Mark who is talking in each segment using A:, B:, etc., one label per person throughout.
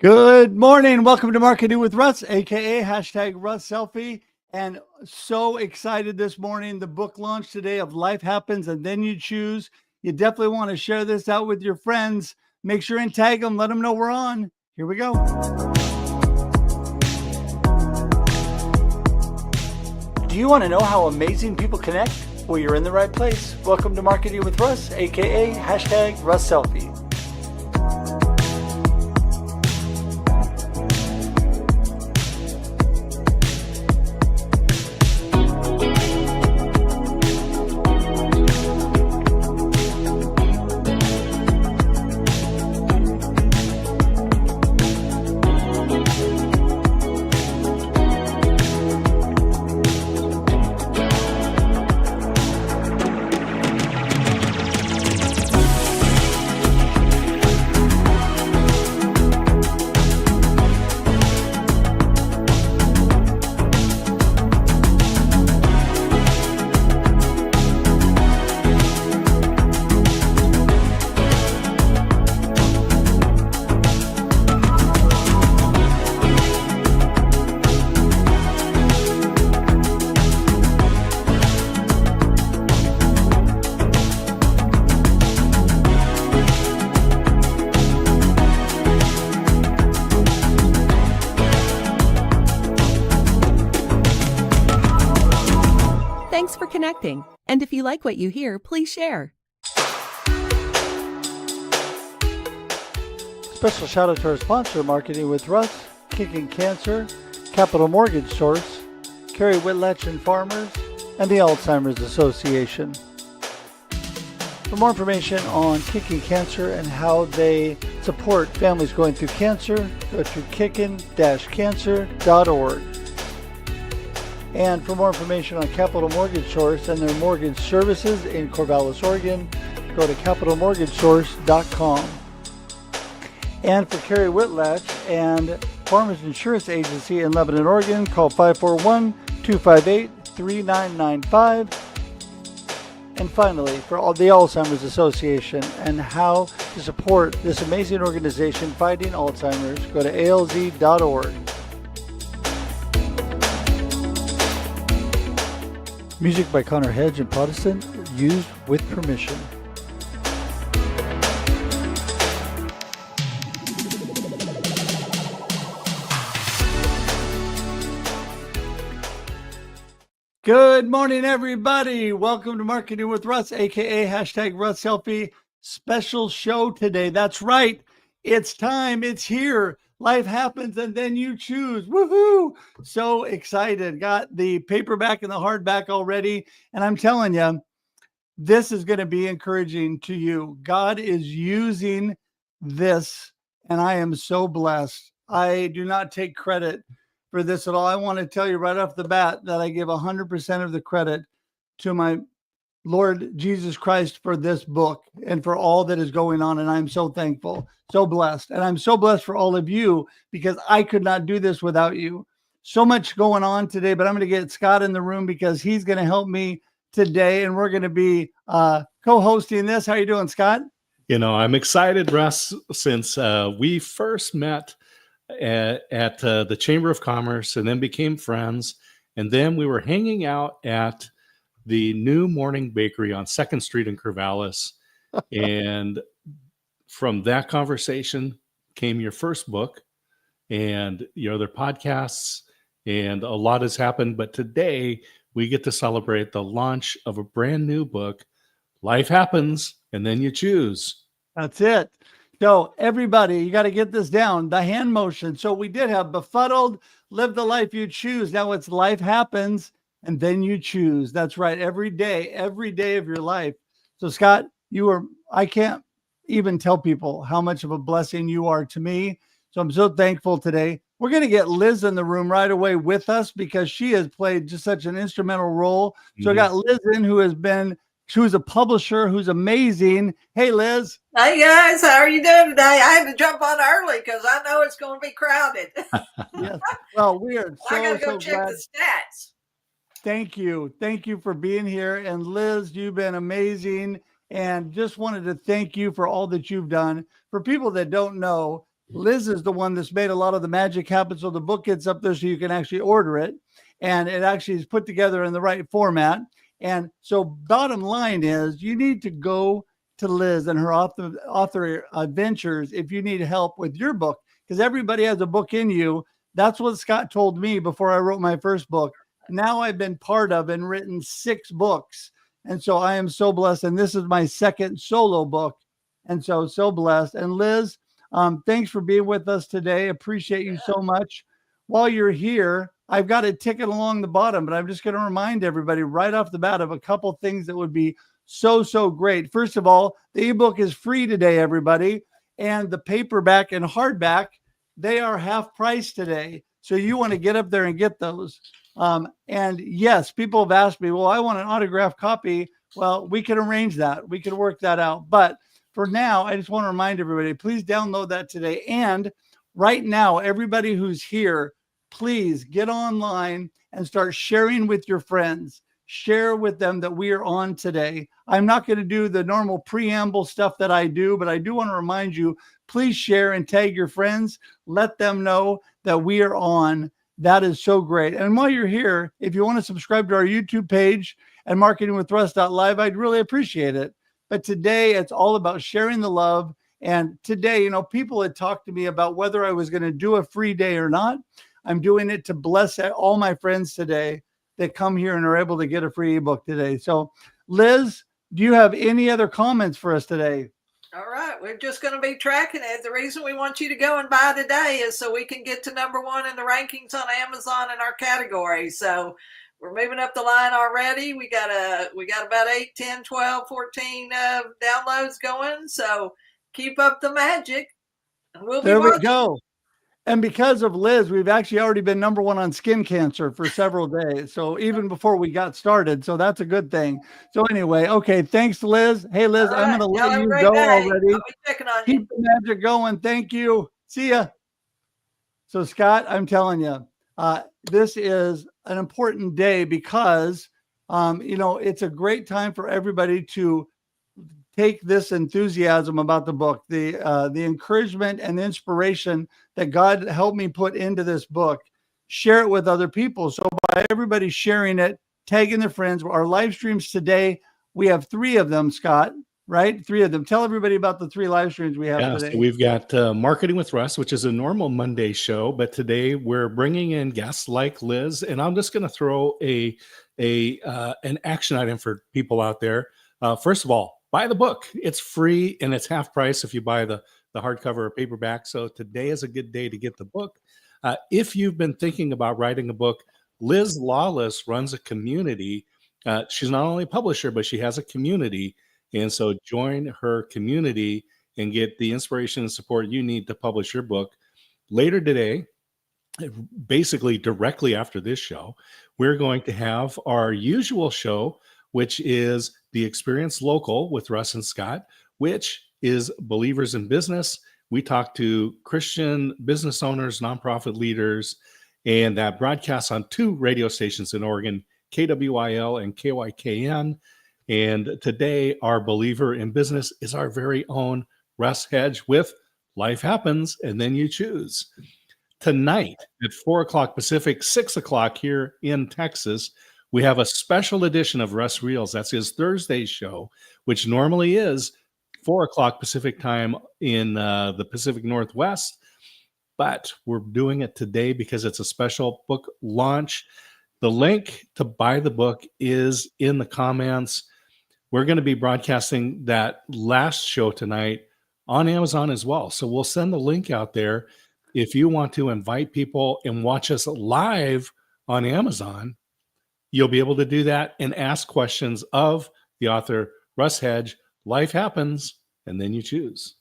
A: Good morning. Welcome to Marketing with Russ, aka hashtag Russ Selfie. And so excited this morning. The book launch today of Life Happens and Then You Choose. You definitely want to share this out with your friends. Make sure and tag them. Let them know we're on. Here we go. Do you want to know how amazing people connect? Well, you're in the right place. Welcome to Marketing with Russ, aka hashtag Russ Selfie.
B: Thanks for connecting. And if you like what you hear, please share.
A: Special shout out to our sponsor, Marketing with Russ, Kicking Cancer, Capital Mortgage Source, Carrie Whitlatch and Farmers, and the Alzheimer's Association. For more information on Kicking Cancer and how they support families going through cancer, go to kickin-cancer.org. And for more information on Capital Mortgage Source and their mortgage services in Corvallis, Oregon, go to capitalmortgagesource.com. And for Carrie Whitlatch and Farmers Insurance Agency in Lebanon, Oregon, call 541-258-3995. And finally, for all the Alzheimer's Association and how to support this amazing organization fighting Alzheimer's, go to alz.org. Music by Russ Hedge and Protestant, used with permission. Good morning, everybody. Welcome to Marketing with Russ, aka hashtag Russ Selfie. Special show today. That's right. It's time. It's here. Life happens and then you choose. Woohoo! So excited. Got the paperback and the hardback already. And I'm telling you, this is going to be encouraging to you. God is using this, and I am so blessed. I do not take credit for this at all. I want to tell you right off the bat that I give 100% of the credit to my Lord Jesus Christ for this book and for all that is going on. And I'm so thankful, so blessed. And I'm so blessed for all of you because I could not do this without you. So much going on today, but I'm going to get Scott in the room because he's going to help me today. And we're going to be co-hosting this. How are you doing, Scott?
C: You know, I'm excited, Russ, since we first met at the Chamber of Commerce and then became friends. And then we were hanging out at the New Morning Bakery on 2nd Street in Corvallis. And from that conversation came your first book and your other podcasts, and a lot has happened. But today we get to celebrate the launch of a brand new book, Life Happens and Then You Choose.
A: That's it. So everybody, you got to get this down, the hand motion. So we did have befuddled, live the life you choose. Now it's life happens and then you choose. That's right. Every day of your life. So Scott, I can't even tell people how much of a blessing you are to me. So I'm so thankful today. We're going to get Liz in the room right away with us because she has played just such an instrumental role. So I got Liz in who's a publisher who's amazing. Hey, Liz.
D: Hey, guys. How are you doing today? I had to jump on early because I know it's going to be crowded.
A: Yes. Well, we are
D: I got to go check
A: glad.
D: the stats.
A: Thank you. Thank you for being here. And Liz, you've been amazing. And just wanted to thank you for all that you've done. For people that don't know, Liz is the one that's made a lot of the magic happen. So the book gets up there so you can actually order it. And it actually is put together in the right format. And so bottom line is you need to go to Liz and her author adventures if you need help with your book, because everybody has a book in you. That's what Scott told me before I wrote my first book. Now I've been part of and written 6 books. And so I am so blessed. And this is my second solo book. And so blessed. And Liz, thanks for being with us today. Appreciate you so much. While you're here, I've got a ticket along the bottom, but I'm just going to remind everybody right off the bat of a couple things that would be so great. First of all, the ebook is free today, everybody. And the paperback and hardback, they are half price today. So you want to get up there and get those. And yes, people have asked me, well, I want an autographed copy. Well, we can arrange that. We can work that out. But for now, I just want to remind everybody, please download that today. And right now, everybody who's here, please get online and start sharing with your friends. Share with them that we are on today. I'm not going to do the normal preamble stuff that I do, but I do want to remind you, please share and tag your friends. Let them know that we are on. That is so great. And while you're here, if you want to subscribe to our YouTube page and marketingwithruss.live, I'd really appreciate it. But today it's all about sharing the love. And today, people had talked to me about whether I was going to do a free day or not. I'm doing it to bless all my friends today that come here and are able to get a free ebook today. So Liz, do you have any other comments for us today?
D: All right. We're just going to be tracking it. The reason we want you to go and buy today is so we can get to #1 in the rankings on Amazon in our category. So we're moving up the line already. We got about 8, 10, 12, 14 downloads going. So keep up the magic. And we'll be watching.
A: We go. And because of Liz, we've actually already been #1 on skin cancer for several days. So even before we got started. So that's a good thing. So anyway, okay. Thanks, Liz. Hey, Liz, I'm going to let you go already.
D: I'll be checking on
A: Keep
D: you.
A: the magic going. Thank you. See ya. So Scott, I'm telling you, this is an important day because, it's a great time for everybody to take this enthusiasm about the book, the encouragement and the inspiration that God helped me put into this book, share it with other people. So by everybody sharing it, tagging their friends, our live streams today, we have 3 of them, Scott, right? 3 of them. Tell everybody about the 3 live streams we have today.
C: So we've got Marketing with Russ, which is a normal Monday show, but today we're bringing in guests like Liz, and I'm just going to throw an action item for people out there. First of all, buy the book. It's free and it's half price if you buy the hardcover or paperback. So today is a good day to get the book. If you've been thinking about writing a book, Liz Lawless runs a community. She's not only a publisher, but she has a community. And so join her community and get the inspiration and support you need to publish your book. Later today, basically directly after this show, we're going to have our usual show, which is the Experience Local with Russ and Scott, which is Believers in Business. We talk to Christian business owners, nonprofit leaders, and that broadcasts on 2 radio stations in Oregon, KWIL and KYKN. And today, our Believer in Business is our very own Russ Hedge with Life Happens, and Then You Choose. Tonight at 4 o'clock Pacific, 6 o'clock here in Texas, we have a special edition of Russ Reels. That's his Thursday show, which normally is 4 o'clock Pacific time in the Pacific Northwest. But we're doing it today because it's a special book launch. The link to buy the book is in the comments. We're going to be broadcasting that last show tonight on Amazon as well. So we'll send the link out there. If you want to invite people and watch us live on Amazon, you'll be able to do that and ask questions of the author, Russ Hedge. Life Happens, and Then You Choose.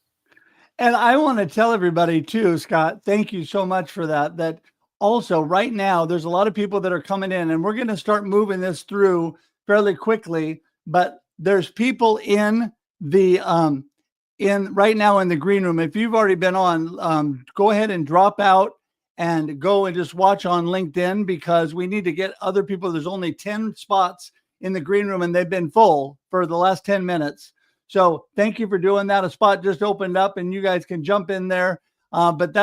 A: And I want to tell everybody too, Scott, thank you so much for that. That also right now, there's a lot of people that are coming in and we're going to start moving this through fairly quickly, but there's people in the, right now in the green room. If you've already been on, go ahead and drop out and go and just watch on LinkedIn because we need to get other people. There's only 10 spots in the green room and they've been full for the last 10 minutes. So thank you for doing that. A spot just opened up and you guys can jump in there. But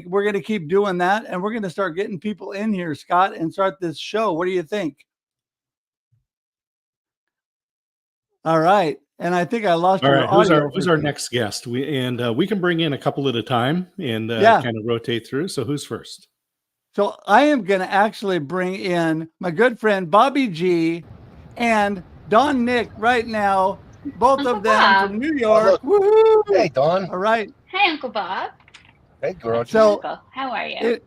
A: we're gonna keep doing that, and we're gonna start getting people in here, Scott, and start this show. What do you think? All right. And I think I lost
C: All
A: your
C: right,
A: audio.
C: who's our next guest? We can bring in a couple at a time and
A: Yeah.
C: kind of rotate through. So who's first?
A: So I am going to actually bring in my good friend Bobby G and Don Nick right now, both
E: Uncle
A: of them
E: Bob.
A: from New York.
F: Oh,
A: Woohoo!
F: Hey, Don.
A: All right.
E: Hey, Uncle Bob.
F: Hey, gorgeous.
A: So
E: Uncle, how are you?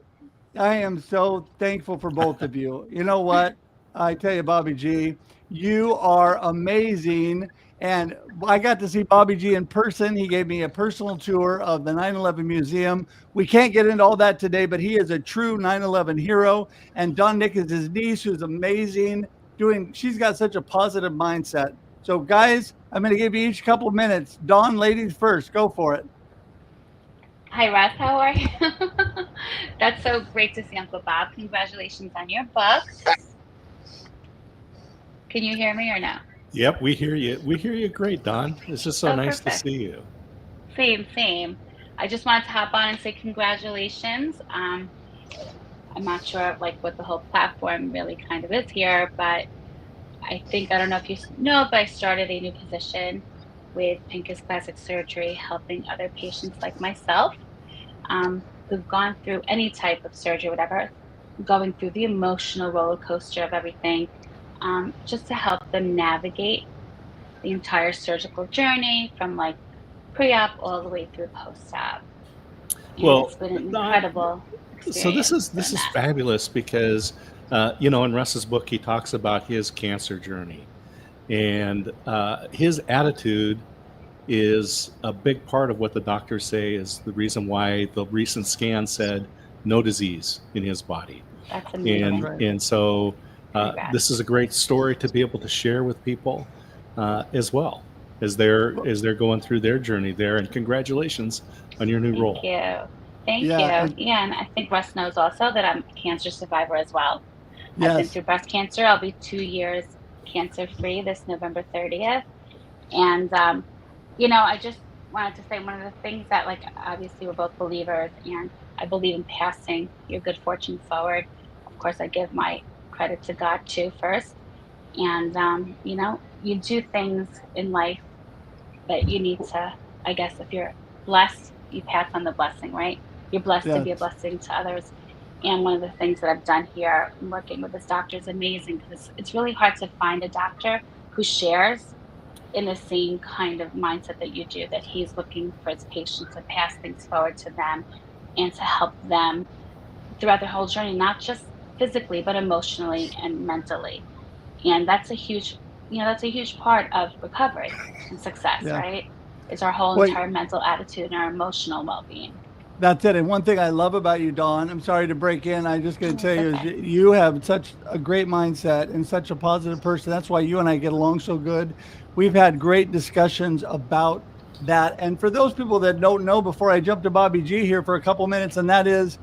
A: I am so thankful for both of you. You know what? I tell you, Bobby G, you are amazing. And I got to see Bobby G in person. He gave me a personal tour of the 9/11 Museum. We can't get into all that today, but he is a true 9/11 hero. And Don Nick is his niece, who's amazing. She's got such a positive mindset. So, guys, I'm going to give you each a couple of minutes. Don, ladies first. Go for it.
E: Hi, Russ. How are you? That's so great to see, Uncle Bob. Congratulations on your book. Can you hear me or no?
C: Yep, we hear you. We hear you great, Don. It's just so nice
E: perfect.
C: to see you.
E: Same. I just wanted to hop on and say congratulations. I'm not sure what the whole platform really kind of is here, but I don't know if you know, but I started a new position with Pincus Plastic Surgery, helping other patients like myself who've gone through any type of surgery, whatever, going through the emotional roller coaster of everything, just to help them navigate the entire surgical journey from pre-op all the way through post-op. And
C: Well,
E: it's been an incredible
C: So this is
E: experience.
C: fabulous because in Russ's book he talks about his cancer journey, and his attitude is a big part of what the doctors say is the reason why the recent scan said no disease in his body.
E: That's amazing.
C: And so this is a great story to be able to share with people as well as they're going through their journey there. And congratulations on your new role.
E: Thank you. And I think Russ knows also that I'm a cancer survivor as well.
A: Yes.
E: I've been through breast cancer. I'll be 2 years cancer-free this November 30th. And, I just wanted to say one of the things that, obviously we're both believers, and I believe in passing your good fortune forward. Of course, I give my credit to God too first. And, you do things in life that you need to, I guess, if you're blessed, you pass on the blessing, right? You're blessed to be a blessing to others. And one of the things that I've done here working with this doctor is amazing, because it's really hard to find a doctor who shares in the same kind of mindset that you do, that he's looking for his patients to pass things forward to them and to help them throughout their whole journey, not just physically, but emotionally and mentally. And that's a huge part of recovery and success, right? It's our whole entire mental attitude and our emotional well-being.
A: That's it. And one thing I love about you, Dawn, I'm sorry to break in. I'm just going to tell you, is you have such a great mindset and such a positive person. That's why you and I get along so good. We've had great discussions about that. And for those people that don't know, before I jump to Bobby G here for a couple minutes, and that is,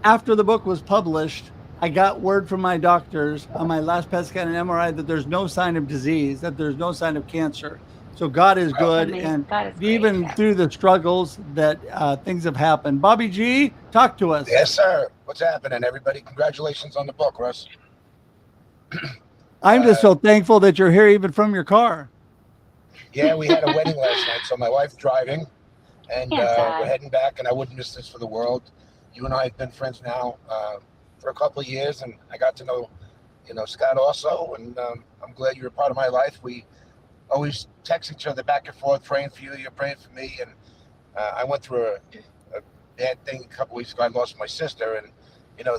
A: after the book was published, I got word from my doctors on my last PET scan and MRI that there's no sign of disease, that there's no sign of cancer. So God is good, and even through the struggles that things have happened. Bobby G, talk to us.
F: Yes, sir. What's happening, everybody? Congratulations on the book, Russ.
A: I'm just so thankful that you're here, even from your car.
F: Yeah, we had a wedding last night, so my wife's driving, and we're heading back, and I wouldn't miss this for the world. You and I have been friends now for a couple of years, and I got to know, Scott also, and I'm glad you're a part of my life. We always text each other back and forth, praying for you, you're praying for me. And I went through a bad thing a couple weeks ago. I lost my sister, and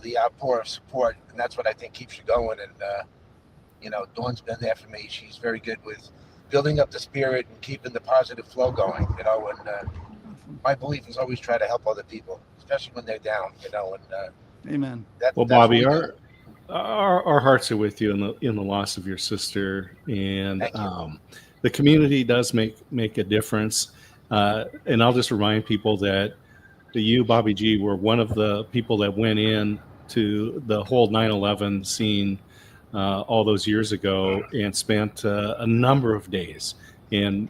F: the outpour of support, and that's what I think keeps you going. And Dawn's been there for me. She's very good with building up the spirit and keeping the positive flow going. And my belief is always try to help other people, especially when they're down. And
A: amen.
C: Well, Bobby, our hearts are with you in the loss of your sister, and the community does make a difference. And I'll just remind people that you, Bobby G, were one of the people that went in to the whole 9/11 scene all those years ago and spent a number of days and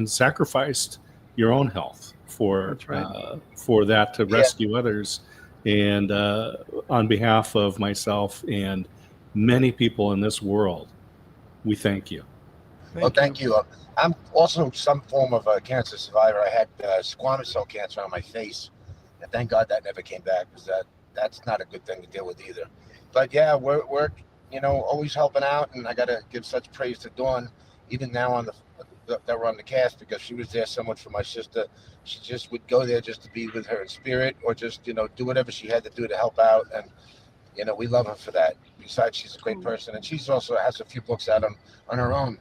C: sacrificed your own health for
A: That's right.
C: for that to
F: Yeah.
C: rescue others. And on behalf of myself and many people in this world, we thank you.
F: Thank you. I'm also some form of a cancer survivor. I had squamous cell cancer on my face, and thank God that never came back, because that's not a good thing to deal with either. But yeah, we're always helping out, and I got to give such praise to Dawn, even now on that we're on the cast, because she was there so much for my sister. She just would go there just to be with her in spirit, or just do whatever she had to do to help out, and we love her for that. Besides, she's a great person, and she's also has a few books out on her own.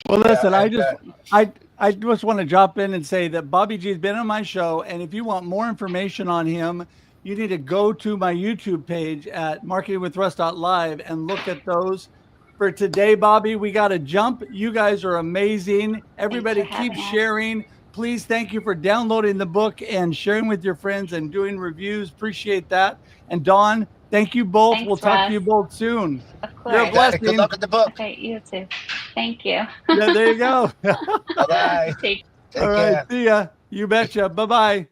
A: Well, listen,
F: Yeah,
A: I just want to drop in and say that Bobby G has been on my show, and if you want more information on him, you need to go to my YouTube page at marketingwithruss.live and look at those. For today, Bobby, we got to jump. You guys are amazing. Everybody keep sharing. Please, thank you for downloading the book and sharing with your friends and doing reviews. Appreciate that. And Dawn, thank you both.
E: Thanks,
A: we'll talk
E: Russ.
A: to you both soon.
E: Of course.
A: You're a blessing.
F: Good luck with the book.
E: Okay, you too. Thank you.
A: Yeah, there you go.
F: Bye.
E: Take
F: Take
A: All
F: care.
A: right, see ya. You betcha. Bye-bye.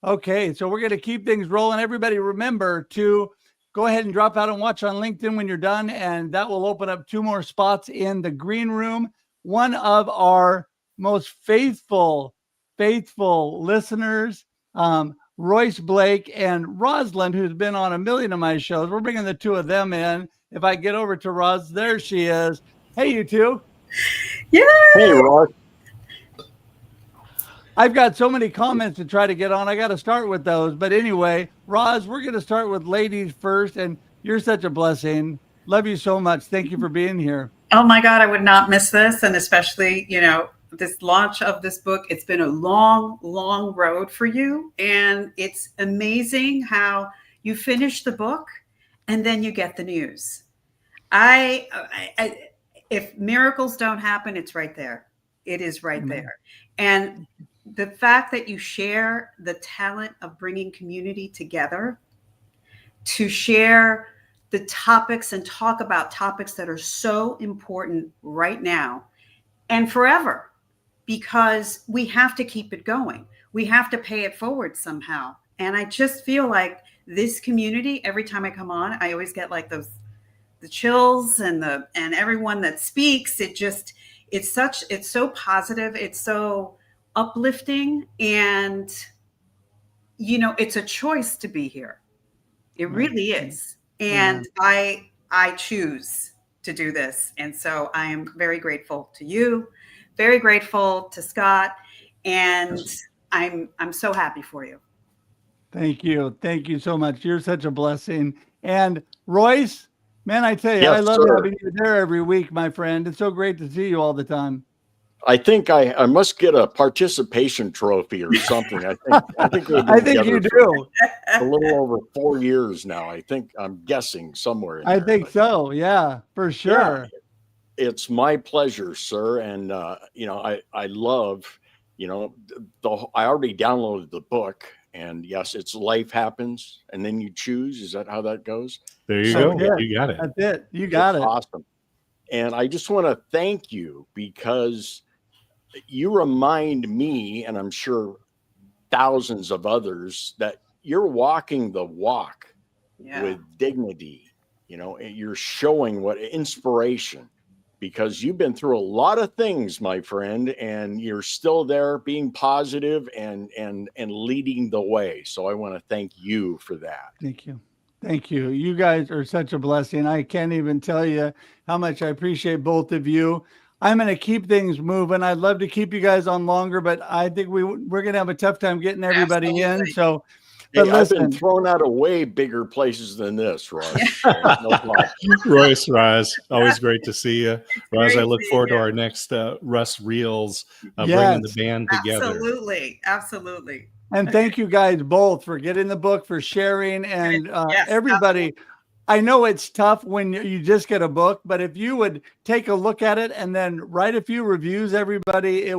A: Okay, so we're going to keep things rolling. Everybody remember to go ahead and drop out and watch on LinkedIn when you're done, and that will open up 2 more spots in the green room. One of our most faithful listeners, Royce Blake and Rosalind, who's been on a million of my shows. We're bringing the 2 of them in. If I get over to Roz, there she is. Hey, you 2.
G: Yeah.
H: Hey, Ross.
A: I've got so many comments to try to get on. I got to start with those. But anyway, Roz, we're going to start with ladies first. And you're such a blessing. Love you so much. Thank you for being here.
G: Oh my God, I would not miss this. And especially, this launch of this book, it's been a long, long road for you. And it's amazing how you finish the book and then you get the news. If miracles don't happen, it's right there. It is right there. And the fact that you share the talent of bringing community together to share the topics and talk about topics that are so important right now and forever, because we have to keep it going. We have to pay it forward somehow. And I just feel like this community, every time I come on, I always get like the chills and everyone that speaks. It's so positive. It's so uplifting, and it's a choice to be here. It really is. And I choose to do this. And so I am very grateful to you, very grateful to Scott, and I'm so happy for you.
A: Thank you. Thank you so much. You're such a blessing. And Royce, man, I tell you,
H: Yes,
A: I love
H: sir.
A: having you there every week, my friend. It's so great to see you all the time.
H: I think I must get a participation trophy or something. I think we've been
A: I think you
H: together
A: do.
H: for a little over 4 years now. I'm guessing somewhere in
A: I
H: there,
A: think
H: but
A: so. Yeah, for sure.
H: yeah, it's my pleasure, sir. And I love, I already downloaded the book, and yes, it's Life Happens and Then You Choose. Is that how that goes?
C: There you
A: So
C: go.
A: good.
C: You got it.
A: That's it. You got
H: It's
A: it.
H: awesome. And I just want to thank you, because you remind me, and I'm sure thousands of others, that you're walking the walk with dignity. And you're showing what inspiration, because you've been through a lot of things, my friend, and you're still there being positive and leading the way. So I want to thank you for that.
A: Thank you. Thank you. You guys are such a blessing. I can't even tell you how much I appreciate both of you. I'm going to keep things moving. I'd love to keep you guys on longer, but I think we're going to have a tough time getting everybody in. So, but
H: Hey, I've been
A: listen,
H: thrown out of way bigger places than this, Ross. So no problem.
C: Royce, Roz, always great to see you. Roz, I
G: great
C: look
G: seeing
C: forward to
G: you.
C: our next Russ Reels, bringing
A: Yes.
C: the band together.
G: Absolutely.
A: and thank you guys both for getting the book, for sharing, and
G: Yes,
A: everybody. I know it's tough when you just get a book, but if you would take a look at it and then write a few reviews, everybody,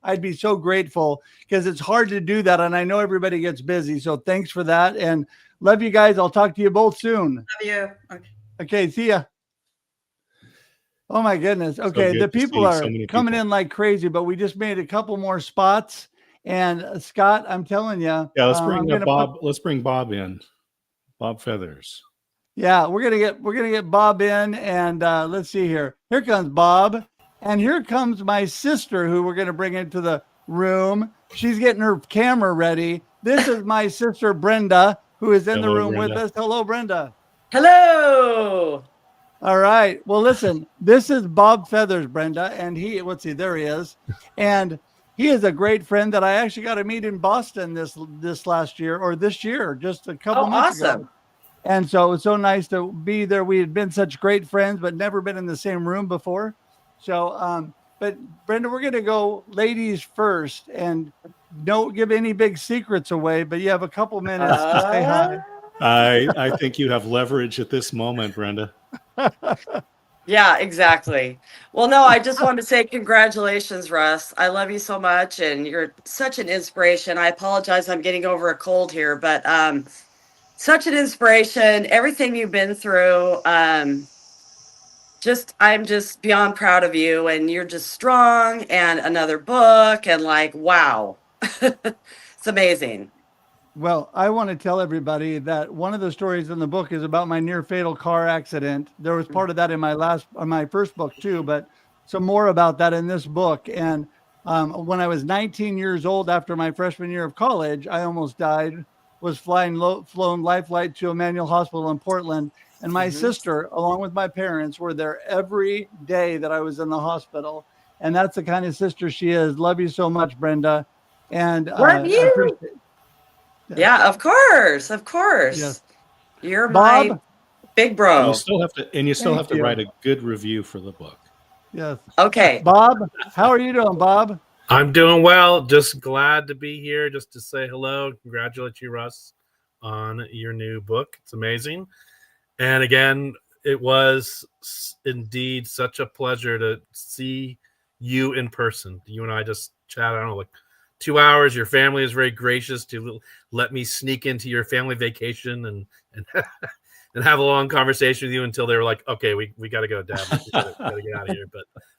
A: I'd be so grateful, because it's hard to do that. And I know everybody gets busy. So thanks for that. And love you guys. I'll talk to you both soon.
G: Love you.
A: Okay. See ya. Oh my goodness. Okay.
C: good
A: The
C: to
A: people
C: see so
A: are
C: many
A: coming
C: people.
A: in like crazy, but we just made a couple more spots. And Scott, I'm telling you,
C: Yeah, let's bring
A: I'm gonna
C: Bob. Let's bring Bob in. Bob Feathers.
A: yeah, we're gonna get Bob in, and let's see here. Here comes Bob, and here comes my sister, who we're gonna bring into the room. She's getting her camera ready. This is my sister Brenda, who is in the
C: Hello,
A: room with
C: Brenda.
A: us. Hello, Brenda.
I: Hello.
A: All right. Well, listen, this is Bob Feathers, Brenda, and let's see, there he is. And he is a great friend that I actually got to meet in Boston this last year, or this year, just a couple
I: Oh,
A: months ago.
I: awesome.
A: And so it was so nice to be there. We had been such great friends, but never been in the same room before. So, but Brenda, we're going to go ladies first, and don't give any big secrets away, but you have a couple minutes to say hi.
C: I think you have leverage at this moment, Brenda.
I: Yeah, exactly. Well, no, I just wanted to say congratulations, Russ. I love you so much, and you're such an inspiration. I apologize, I'm getting over a cold here, but such an inspiration. Everything you've been through, I'm just beyond proud of you, and you're just strong. And another book, and like, wow, it's amazing.
A: Well, I want to tell everybody that one of the stories in the book is about my near fatal car accident. There was part of that in my first book too, but some more about that in this book. And when I was 19 years old, after my freshman year of college, I almost died. Was flown life flight to Emmanuel Hospital in Portland, and my sister, along with my parents, were there every day that I was in the hospital. And that's the kind of sister she is. Love you so much, Brenda. And
I: Love
A: I
I: you.
A: appreciate.
I: Yeah, of course, of course.
A: Yes.
I: You're
A: Bob?
I: my big bro.
C: You still have to,
A: Thank you.
C: write a good review for the book.
A: Yes.
I: Okay.
A: Bob, how are you doing, Bob?
J: I'm doing well. Just glad to be here just to say hello. Congratulate you, Russ, on your new book. It's amazing. And again, it was indeed such a pleasure to see you in person. You and I just chat, I don't know, like 2 hours. Your family is very gracious to let me sneak into your family vacation and and have a long conversation with you until they were like, okay, we got to go, Dad. We got to get out of here.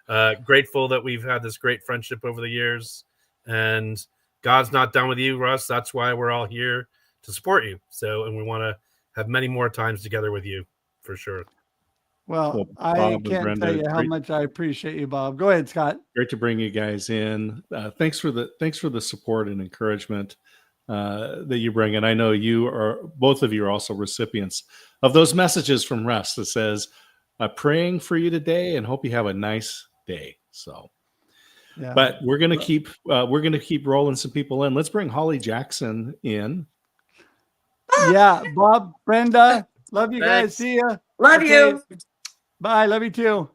J: But grateful that we've had this great friendship over the years. And God's not done with you, Russ. That's why we're all here to support you. So, and we want to have many more times together with you for sure.
A: Well, I
C: Bob and
A: can't
C: Brenda,
A: tell you how much I appreciate you, Bob. Go ahead, Scott.
C: Great to bring you guys in. Thanks for the support and encouragement that you bring. And I know both of you are also recipients of those messages from Russ that says, praying for you today and hope you have a nice day. So,
A: Yeah.
C: but we're gonna keep rolling some people in. Let's bring Holly Jackson in.
A: Yeah, Bob, Brenda, love you guys.
I: Thanks.
A: See ya.
I: Love
A: Okay.
I: you.
A: Bye. Love you too.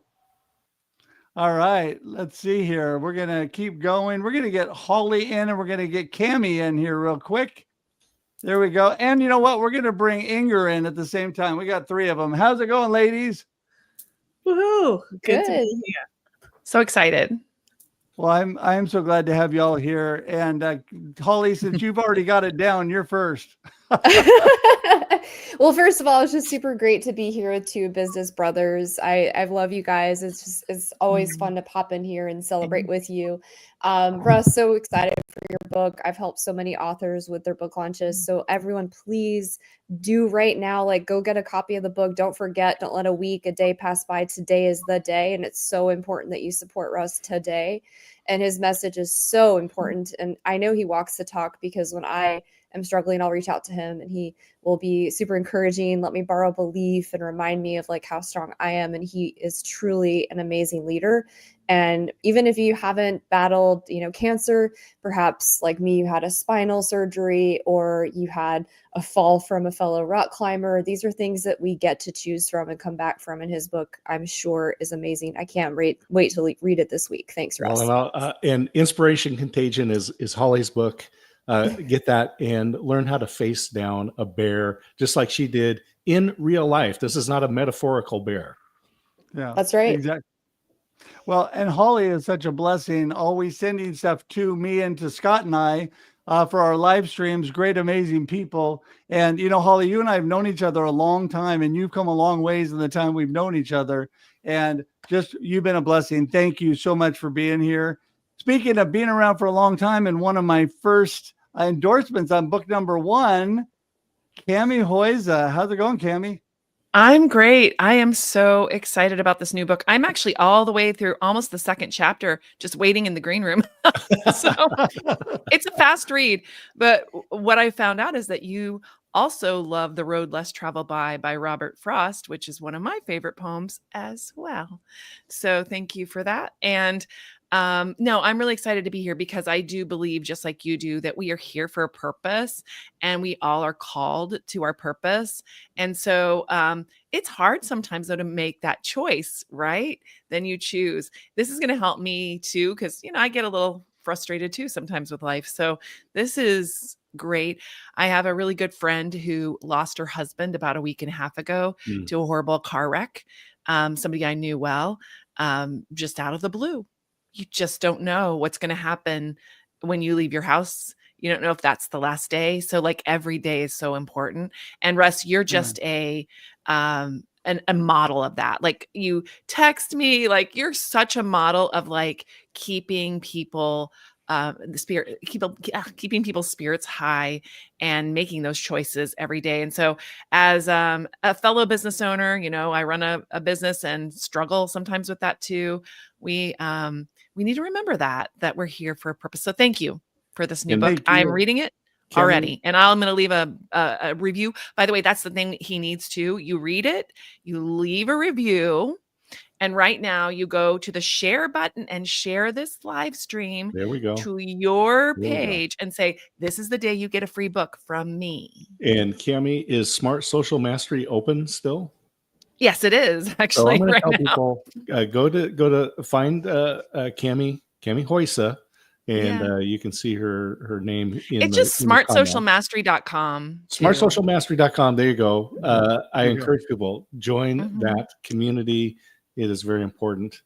A: All right. Let's see here. We're going to keep going. We're going to get Holly in, and we're going to get Cammie in here real quick. There we go. And you know what? We're going to bring Inger in at the same time. We got 3 of them. How's it going, ladies?
K: Woohoo. Good. So excited.
A: Well, I'm so glad to have you all here. And Holly, since you've already got it down, you're first.
L: Well, first of all, it's just super great to be here with 2 business brothers. I love you guys. It's always fun to pop in here and celebrate with you. Russ, so excited for your book. I've helped so many authors with their book launches. So everyone, please do right now, like go get a copy of the book. Don't forget, don't let a day pass by. Today is the day. And it's so important that you support Russ today. And his message is so important. And I know he walks the talk, because when I am struggling, I'll reach out to him and he will be super encouraging, let me borrow belief and remind me of like how strong I am. And he is truly an amazing leader. And even if you haven't battled, cancer, perhaps like me, you had a spinal surgery or you had a fall from a fellow rock climber. These are things that we get to choose from and come back from. And his book, I'm sure, is amazing. I can't wait to read it this week. Thanks, Russ.
C: Well, and Inspiration Contagion is Holly's book. Get that and learn how to face down a bear, just like she did in real life. This is not a metaphorical bear.
A: Yeah,
L: that's right.
A: Exactly. Well, and Holly is such a blessing, always sending stuff to me and to Scott and I for our live streams. Great, amazing people. And, you know, Holly, you and I have known each other a long time, and you've come a long ways in the time we've known each other. And just, you've been a blessing. Thank you so much for being here. Speaking of being around for a long time, and one of my first endorsements on book number 1, Cami Hoyza. How's it going, Cami?
K: I'm great. I am so excited about this new book. I'm actually all the way through almost the second chapter, just waiting in the green room. So it's a fast read. But what I found out is that you also love The Road Less Traveled by Robert Frost, which is one of my favorite poems as well. So thank you for that. And no, I'm really excited to be here because I do believe, just like you do, that we are here for a purpose and we all are called to our purpose. And so it's hard sometimes, though, to make that choice, right? Then you choose. This is going to help me too, because, you know, I get a little frustrated too sometimes with life. So this is great. I have a really good friend who lost her husband about a week and a half ago to a horrible car wreck. Somebody I knew well, just out of the blue. You just don't know what's going to happen when you leave your house. You don't know if that's the last day. So like every day is so important. And Russ, you're just a model of that. Like you text me, like you're such a model of like keeping people keeping people's spirits high and making those choices every day. And so as a fellow business owner, you know, I run a business and struggle sometimes with that too. We need to remember that we're here for a purpose. So thank you for this new book. I'm reading it already, and I'm going to leave a review. By the way, that's the thing he needs to. You read it, you leave a review, and right now you go to the share button and share this live stream.
C: There we go.
K: To your page and say, this is the day you get a free book from me.
C: And Cami, is Smart Social Mastery open still?
K: Yes, it is actually.
C: So I'm going to
K: right
C: tell
K: now.
C: people go to find Cami Hoysa, and you can see her name.
K: It's just smartsocialmastery.com.
C: Smartsocialmastery.com. There you go. I encourage people join that community. It is very important.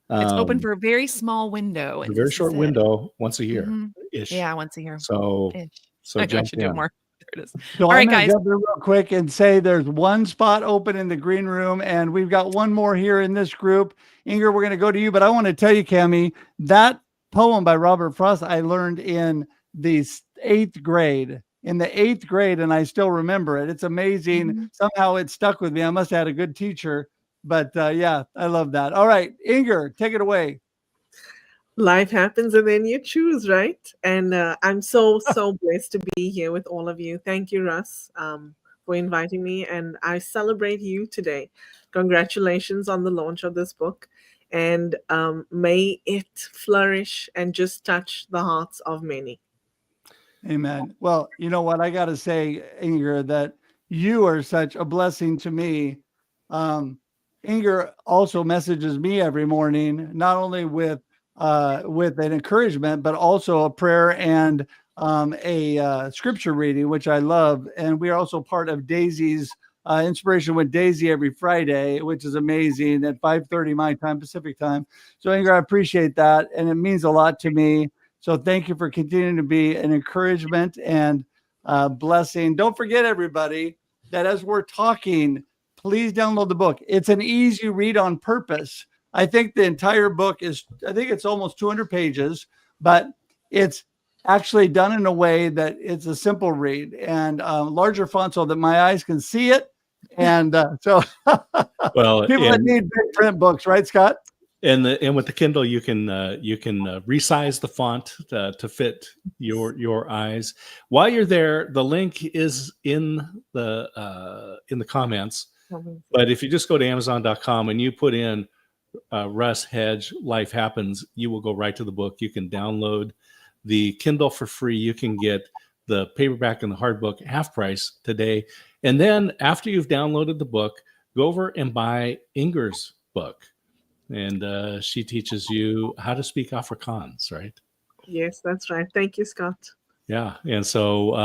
K: It's open for a very small window.
C: A very short window, once a year ish.
K: Yeah, once a year.
C: So
K: I should do more. There it is.
A: So
K: all right, guys.
A: Jump in real quick and say there's one spot open in the green room, and we've got one more here in this group. Inger, we're going to go to you, but I want to tell you, Cami, that poem by Robert Frost I learned in the 8th grade. In the 8th grade, and I still remember it. It's amazing. Somehow it stuck with me. I must have had a good teacher, but yeah, I love that. All right, Inger, take it away.
M: Life happens and then you choose, right? And I'm so blessed to be here with all of you. Thank you, Russ, for inviting me, and I celebrate you today. Congratulations on the launch of this book, and may it flourish and just touch the hearts of many.
A: Amen. Well, you know what? I got to say, Inger, that you are such a blessing to me. Inger also messages me every morning, not only with an encouragement, but also a prayer and a scripture reading, which I love. And we are also part of Daisy's Inspiration with Daisy every Friday, which is amazing, at 5:30 my time, Pacific time. So Inger, I appreciate that. And it means a lot to me. So thank you for continuing to be an encouragement and blessing. Don't forget, everybody, that as we're talking, please download the book. It's an easy read on purpose. I think the entire book it's almost 200 pages, but it's actually done in a way that it's a simple read and larger font so that my eyes can see it. And so
C: well,
A: people that need big print books, right, Scott?
C: And with the Kindle, you can resize the font to fit your eyes. While you're there, the link is in the comments. But if you just go to Amazon.com and you put in Russ Hedge, Life Happens, you will go right to the book. You can download the Kindle for free. You can get the paperback and the hard book half price today. And then after you've downloaded the book, go over and buy Inger's book. And she teaches you how to speak Afrikaans, right?
M: Yes, that's right. Thank you, Scott.
C: Yeah. And so,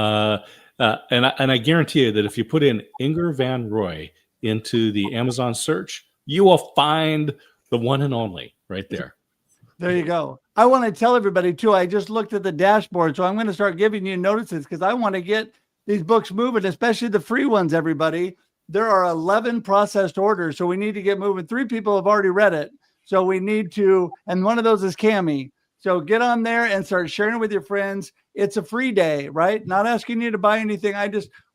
C: and I guarantee you that if you put in Inger Van Roy into the Amazon search, you will find the one and only right there.
A: There you go. I want to tell everybody too, I just looked at the dashboard, so I'm going to start giving you notices because I want to get these books moving, especially the free ones, everybody. There are 11 processed orders, so we need to get moving. 3 people have already read it. So we need to, and one of those is Cami. So get on there and start sharing it with your friends. It's a free day, right? Not asking you to buy anything.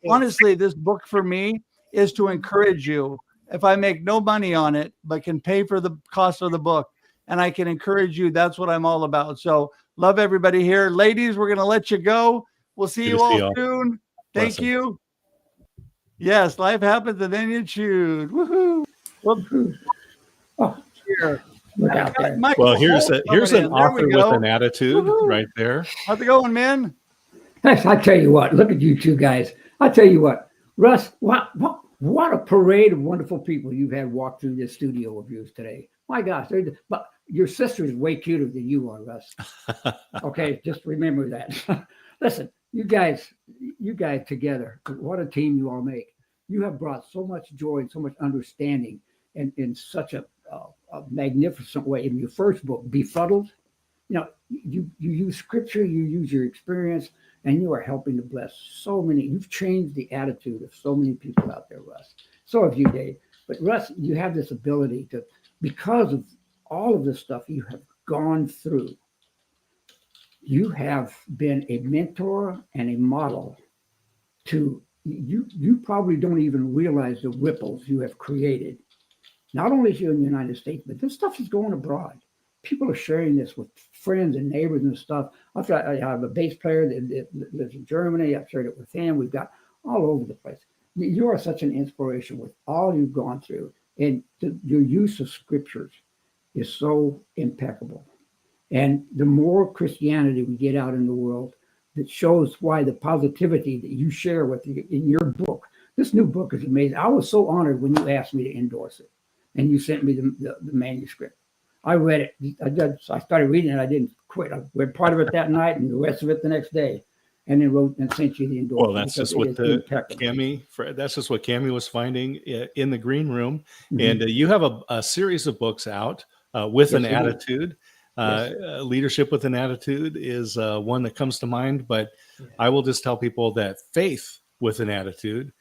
A: Honestly, this book for me is to encourage you. If I make no money on it, but can pay for the cost of the book, and I can encourage you, that's what I'm all about. So love everybody here. Ladies, we're going to let you go. We'll see you all soon. Thank you. Yes, life happens and then you choose. Woohoo. Here.
N: Look out there.
C: Well, here's an author with an attitude right there.
A: How's it going, man?
N: I tell you what, look at you two guys. I tell you what, Russ, what a parade of wonderful people you've had walk through this studio of yours today. My gosh, but your sister is way cuter than you are, Russ. Okay, just remember that. Listen, you guys together, what a team you all make. You have brought so much joy and so much understanding in such a magnificent way. In your first book, Befuddled, you use scripture, you use your experience, and you are helping to bless so many. You've changed the attitude of so many people out there, Russ. So have you, Dave. But Russ, you have this ability to, because of all of this stuff you have gone through, you have been a mentor and a model to, you probably don't even realize the ripples you have created, not only here in the United States, but this stuff is going abroad. People are sharing this with friends and neighbors and stuff. I have a bass player that lives in Germany. I've shared it with him. We've got all over the place. You are such an inspiration with all you've gone through. And your use of scriptures is so impeccable. And the more Christianity we get out in the world, that shows why the positivity that you share with you in your book. This new book is amazing. I was so honored when you asked me to endorse it, and you sent me the manuscript. I read it. I started reading it. I didn't quit. I read part of it that night and the rest of it the next day, and then wrote and sent you the endorsement.
C: Well, that's just what that's just what Cami was finding in the green room. Mm-hmm. And you have a series of books out with an attitude. Leadership with an Attitude is one that comes to mind, but I will just tell people that Faith with an Attitude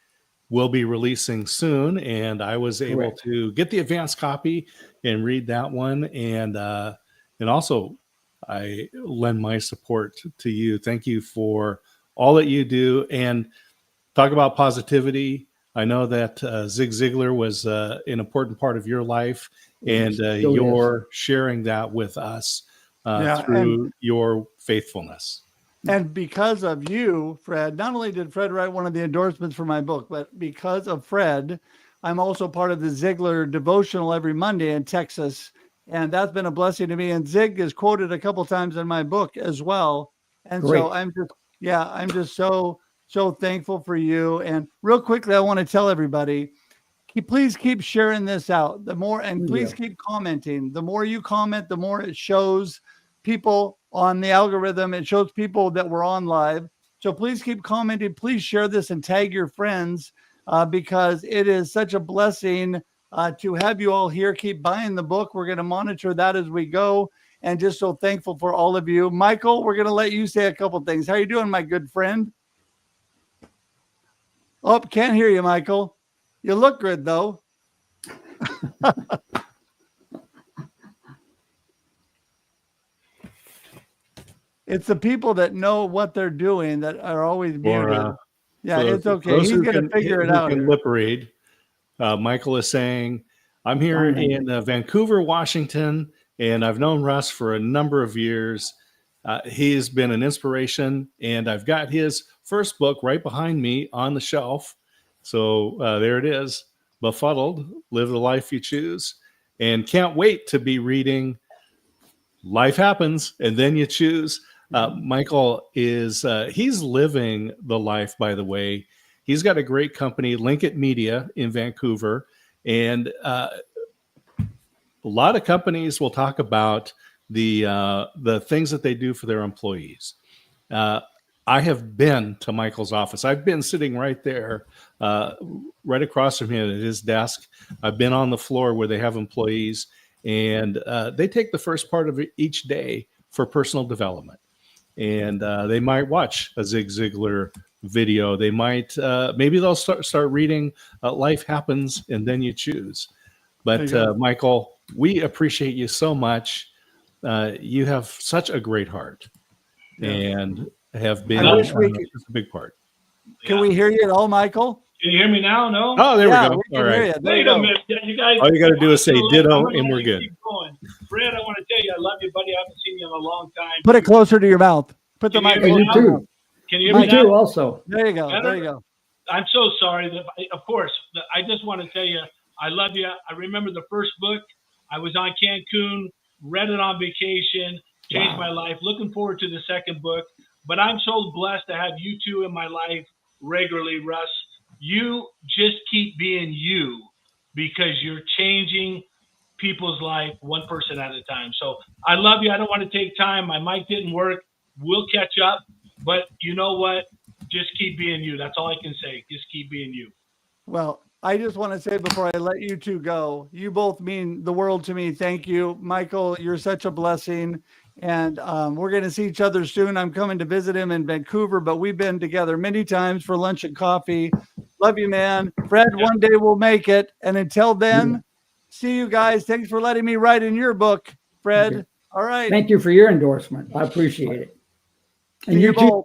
C: will be releasing soon, and I was able to get the advanced copy and read that one, and also I lend my support to you. Thank you for all that you do, and talk about positivity. I know that Zig Ziglar was an important part of your life, and you're sharing that with us through your faithfulness.
A: And because of you, Fred, not only did Fred write one of the endorsements for my book, but because of Fred, I'm also part of the Ziglar devotional every Monday in Texas. And that's been a blessing to me. And Zig is quoted a couple times in my book as well. And so I'm just so thankful for you. And real quickly, I want to tell everybody, please keep sharing this out. Please keep commenting. The more you comment, the more it shows people on the algorithm. It shows people that we're on live. So please keep commenting. Please share this and tag your friends because it is such a blessing to have you all here. Keep buying the book. We're going to monitor that as we go. And just so thankful for all of you. Michael, we're going to let you say a couple things. How are you doing, my good friend? Oh, can't hear you, Michael. You look good, though. It's the people that know what they're doing that are always muted. It's okay. He's going to figure it out.
C: Lip read. Michael is saying, I'm here in Vancouver, Washington, and I've known Russ for a number of years. He's been an inspiration, and I've got his first book right behind me on the shelf. So there it is, Befuddled, Live the Life You Choose, and can't wait to be reading Life Happens, and Then You Choose. Michael is, he's living the life, by the way. He's got a great company, Linkit Media in Vancouver, and a lot of companies will talk about the things that they do for their employees. I have been to Michael's office. I've been sitting right there, right across from him at his desk. I've been on the floor where they have employees, And they take the first part of each day for personal development. And they might watch a Zig Ziglar video. They might, maybe they'll start reading Life Happens and Then You Choose. But Michael, we appreciate you so much. You have such a great heart and have been
A: just a
C: big part.
A: Can we hear you at all, Michael?
O: Can you hear me now? No?
C: Oh, there we go.
A: We can hear you.
O: Wait a minute. You guys.
C: All you got to do is say ditto and we're good.
O: Keep going. Fred, I want to tell you, I love you, buddy. I haven't seen you in a long time.
A: Put it closer to your mouth. Put the mic closer.
N: You too.
O: Can you hear me now?
N: too, also.
A: There you go. There you go.
O: I'm so sorry. Of course, I just want to tell you, I love you. I remember the first book. I was on Cancun, read it on vacation, changed my life. Looking forward to the second book. But I'm so blessed to have you two in my life regularly, Russ. You just keep being you because you're changing people's life one person at a time. So I love you. I don't want to take time. My mic didn't work. We'll catch up. But you know what? Just keep being you. That's all I can say. Just keep being you.
A: Well, I just want to say before I let you two go, you both mean the world to me. Thank you. Michael, you're such a blessing. And we're going to see each other soon. I'm coming to visit him in Vancouver, but we've been together many times for lunch and coffee. Love you, man. Fred, one day we'll make it. And until then, see you guys. Thanks for letting me write in your book, Fred. All right.
N: Thank you for your endorsement. I appreciate it. And you too.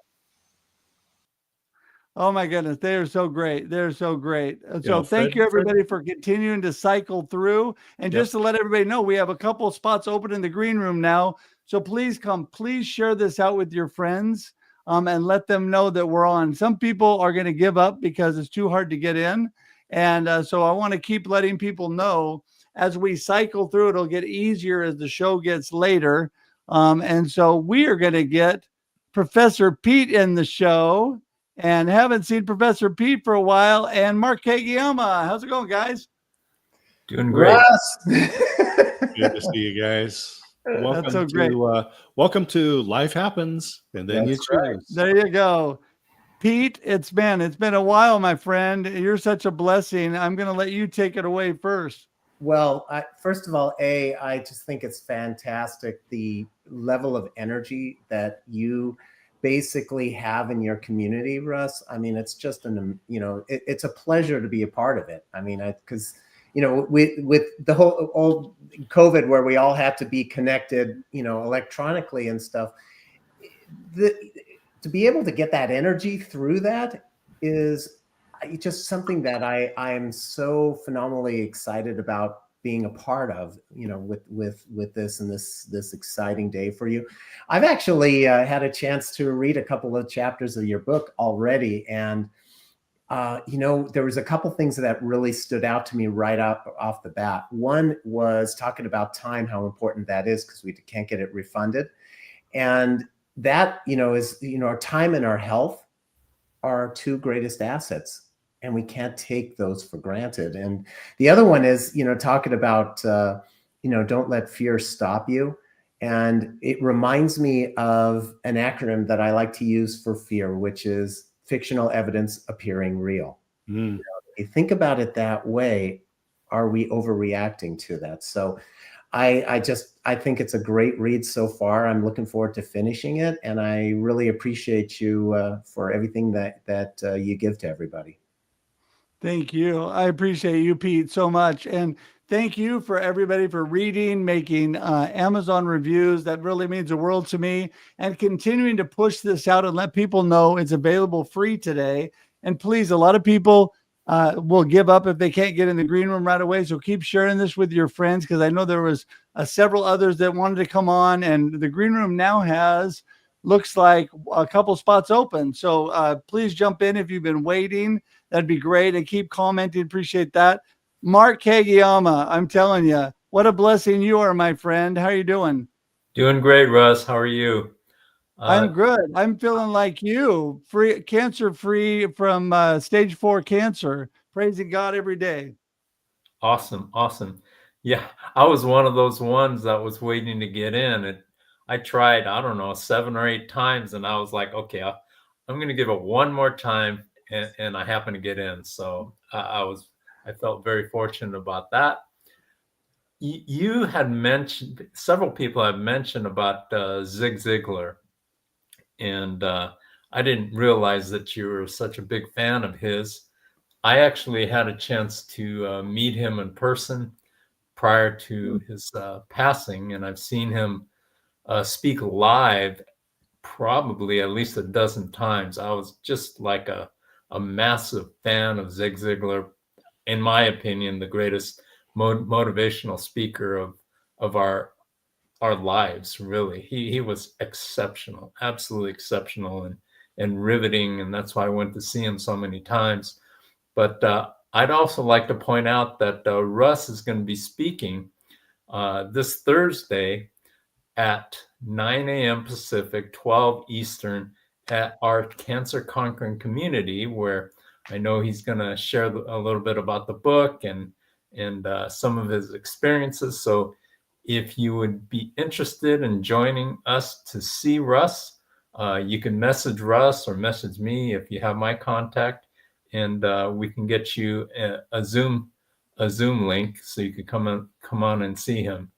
A: Oh my goodness, they are so great. They're so great. So
C: Fred,
A: thank you everybody for continuing to cycle through. And just to let everybody know, we have a couple of spots open in the green room now. So please come, please share this out with your friends and let them know that we're on. Some people are going to give up because it's too hard to get in. And so I want to keep letting people know as we cycle through, it'll get easier as the show gets later. And so we are going to get Professor Pete in the show. And haven't seen Professor Pete for a while. And Mark Kagiyama. How's it going, guys?
P: Doing great.
C: Good to see you guys. Welcome
A: That's so great.
C: Welcome to Life Happens and Then You Choose.
A: There you go. Pete, it's been a while, my friend. You're such a blessing. I'm going to let you take it away first.
Q: Well, first of all, I just think it's fantastic, the level of energy that you basically have in your community, Russ. I mean, it's just it's a pleasure to be a part of it. I mean, because with the whole old COVID where we all had to be connected, electronically and stuff, to be able to get that energy through that is just something that I am so phenomenally excited about being a part of, with this and this exciting day for you. I've actually had a chance to read a couple of chapters of your book already. And, there was a couple things that really stood out to me right off the bat. One was talking about time, how important that is because we can't get it refunded. And that, is, our time and our health are our two greatest assets. And we can't take those for granted. And the other one is, talking about, don't let fear stop you. And it reminds me of an acronym that I like to use for fear, which is fictional evidence appearing real. If you think about it that way, are we overreacting to that? So I think it's a great read so far. I'm looking forward to finishing it. And I really appreciate you for everything that you give to everybody.
A: Thank you. I appreciate you, Pete, so much. And thank you for everybody for reading, making Amazon reviews. That really means the world to me. And continuing to push this out and let people know it's available free today. And please, a lot of people will give up if they can't get in the green room right away. So keep sharing this with your friends because I know there was several others that wanted to come on. And the green room now looks like a couple spots open. So please jump in if you've been waiting. That'd be great. And keep commenting. Appreciate that. Mark Kagiyama, I'm telling you, what a blessing you are, my friend. How are you doing?
P: Doing great, Russ. How are you?
A: I'm good. I'm feeling like you, cancer-free from stage 4 cancer. Praising God every day.
P: Awesome. Yeah, I was one of those ones that was waiting to get in. I tried, 7 or 8 times, and I was like, okay, I'm going to give it one more time, and I happened to get in. So I felt very fortunate about that. you had mentioned, several people have mentioned about Zig Ziglar, and I didn't realize that you were such a big fan of his. I actually had a chance to meet him in person prior to his passing, and I've seen him speak live probably at least a dozen times. I was just like a massive fan of Zig Ziglar, in my opinion, the greatest motivational speaker of our lives. Really, he was exceptional, absolutely exceptional, and riveting, and that's why I went to see him so many times. But I'd also like to point out that Russ is going to be speaking this Thursday at 9 a.m. Pacific, 12 Eastern, at our Cancer Conquering community, where I know he's going to share a little bit about the book and some of his experiences. So if you would be interested in joining us to see Russ, you can message Russ or message me if you have my contact, and we can get you a Zoom link so you could come on and see him.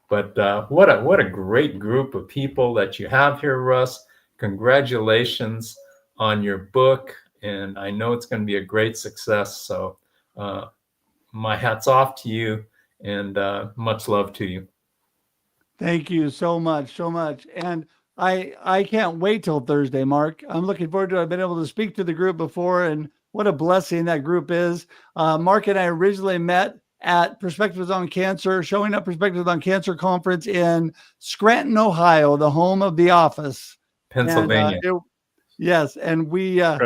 P: But what a great group of people that you have here, Russ. Congratulations on your book, and I know it's going to be a great success. So my hat's off to you, and much love to you.
A: Thank you so much, so much. And I can't wait till Thursday, Mark. I'm looking forward to it. I've been able to speak to the group before, and what a blessing that group is. Mark and I originally met at Perspectives on Cancer, Showing Up Perspectives on Cancer conference in Scranton, Ohio, the home of The Office.
P: Pennsylvania.
A: And, yes. And yeah,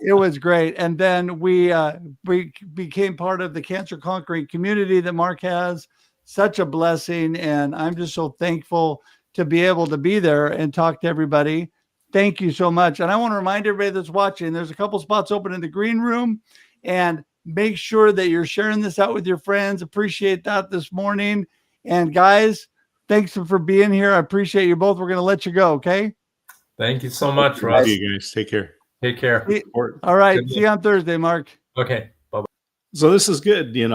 A: it was great. And then we became part of the Cancer Conquering community that Mark has. Such a blessing. And I'm just so thankful to be able to be there and talk to everybody. Thank you so much. And I want to remind everybody that's watching, there's a couple spots open in the green room, and make sure that you're sharing this out with your friends. Appreciate that this morning. And guys, thanks for being here. I appreciate you both. We're going to let you go. Okay.
P: Thank you so much, Russ.
C: You guys take care.
P: Take care.
A: All right. See you on Thursday, Mark.
P: Okay. Bye-bye.
C: So this is good. Being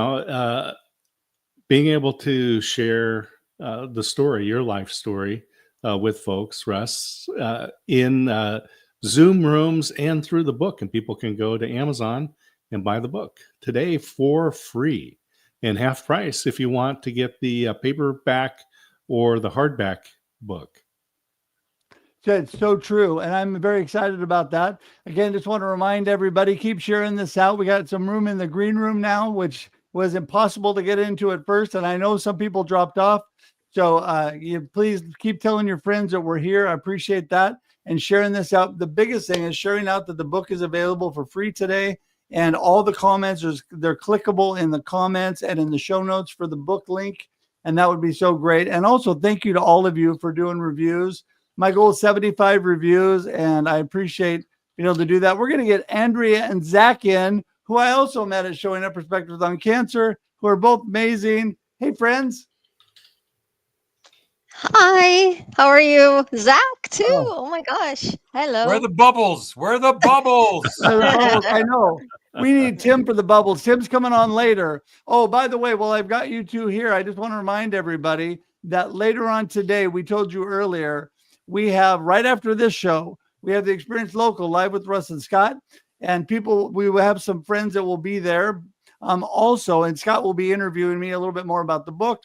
C: able to share the story, your life story, with folks, Russ, in Zoom rooms and through the book. And people can go to Amazon and buy the book today for free and half price if you want to get the paperback or the hardback book.
A: It's so true. And I'm very excited about that. Again, just want to remind everybody, keep sharing this out. We got some room in the green room now, which was impossible to get into at first. And I know some people dropped off. So you please keep telling your friends that we're here. I appreciate that. And sharing this out. The biggest thing is sharing out that the book is available for free today. And all the comments, they're clickable in the comments and in the show notes for the book link. And that would be so great. And also thank you to all of you for doing reviews. My goal is 75 reviews, and I appreciate being able to do that. We're going to get Andrea and Zach in, who I also met at Showing Up Perspectives on Cancer, who are both amazing. Hey, friends.
R: Hi, how are you? Zach, too. Oh my gosh. Hello.
S: Where are the bubbles? Where are the bubbles?
A: I know. We need Tim for the bubbles. Tim's coming on later. Oh, by the way, while I've got you two here, I just want to remind everybody that later on today, we told you earlier, we have, right after this show, we have the Experience Local live with Russ and Scott. And we will have some friends that will be there also. And Scott will be interviewing me a little bit more about the book.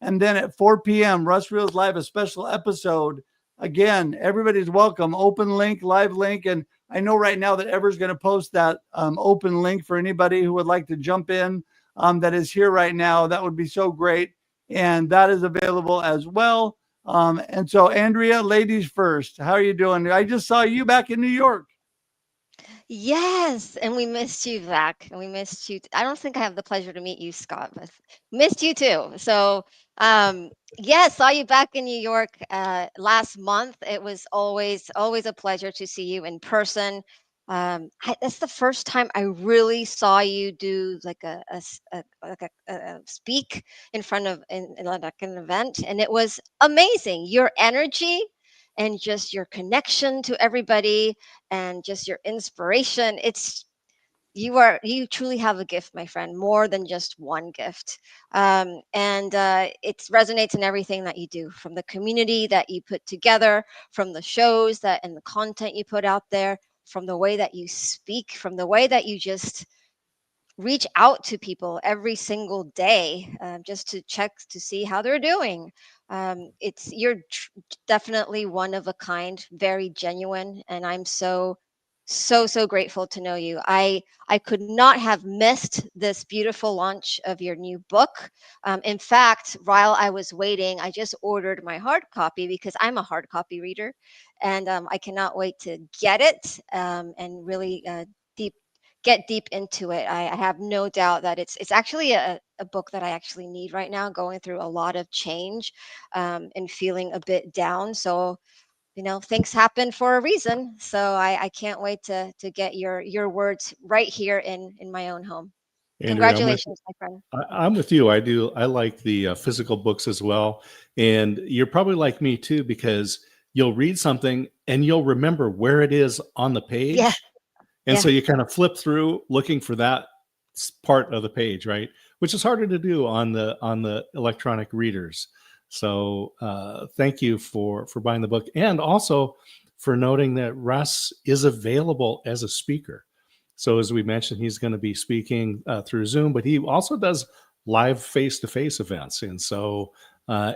A: And then at 4 p.m., Russ Reels Live, a special episode. Again, everybody's welcome. Open link, live link. And I know right now that Ever's going to post that open link for anybody who would like to jump in that is here right now. That would be so great. And that is available as well. And so, Andrea, ladies first. How are you doing? I just saw you back in New York.
R: Yes, and we missed you, Zach, and we missed you. I don't think I have the pleasure to meet you, Scott, but missed you too. So, saw you back in New York last month. It was always a pleasure to see you in person. That's the first time I really saw you do like a speak in front of in like an event, and it was amazing. Your energy and just your connection to everybody and just your inspiration. you truly have a gift, my friend, more than just one gift. And it resonates in everything that you do, from the community that you put together, from the shows that and the content you put out there, from the way that you speak, from the way that you just reach out to people every single day, just to check to see how they're doing. Definitely one of a kind, very genuine, and I'm so grateful to know you. I could not have missed this beautiful launch of your new book. In fact, while I was waiting, I just ordered my hard copy because I'm a hard copy reader, and I cannot wait to get it, and really get deep into it. I have no doubt that it's actually a book that I actually need right now, going through a lot of change, and feeling a bit down. So, things happen for a reason. So I can't wait to get your words right here in my own home.
C: Andrea,
R: Congratulations, my friend.
C: I'm with you. I like the physical books as well. And you're probably like me too, because you'll read something and you'll remember where it is on the page.
R: Yeah.
C: And so
R: Yeah.
C: you kind of flip through looking for that part of the page, right? Which is harder to do on the electronic readers. So thank you for buying the book, and also for noting that Russ is available as a speaker. So as we mentioned, he's going to be speaking through Zoom, but he also does live face-to-face events. And so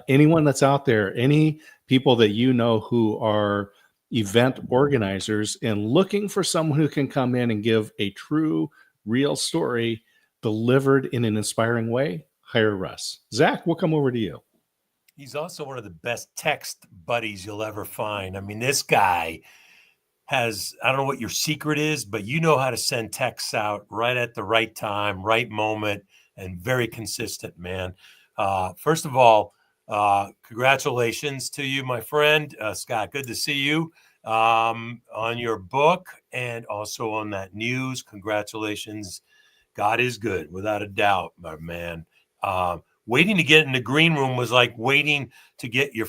C: anyone that's out there, any people that you know who are event organizers and looking for someone who can come in and give a true, real story delivered in an inspiring way, hire Russ. Zach, we'll come over to you.
S: He's also one of the best text buddies you'll ever find. I mean, this guy has, I don't know what your secret is, but you know how to send texts out right at the right time, right moment, and very consistent, man. First of all, congratulations to you, my friend. Scott, good to see you on your book and also on that news. Congratulations. God is good, without a doubt, my man. Waiting to get in the green room was like waiting to get your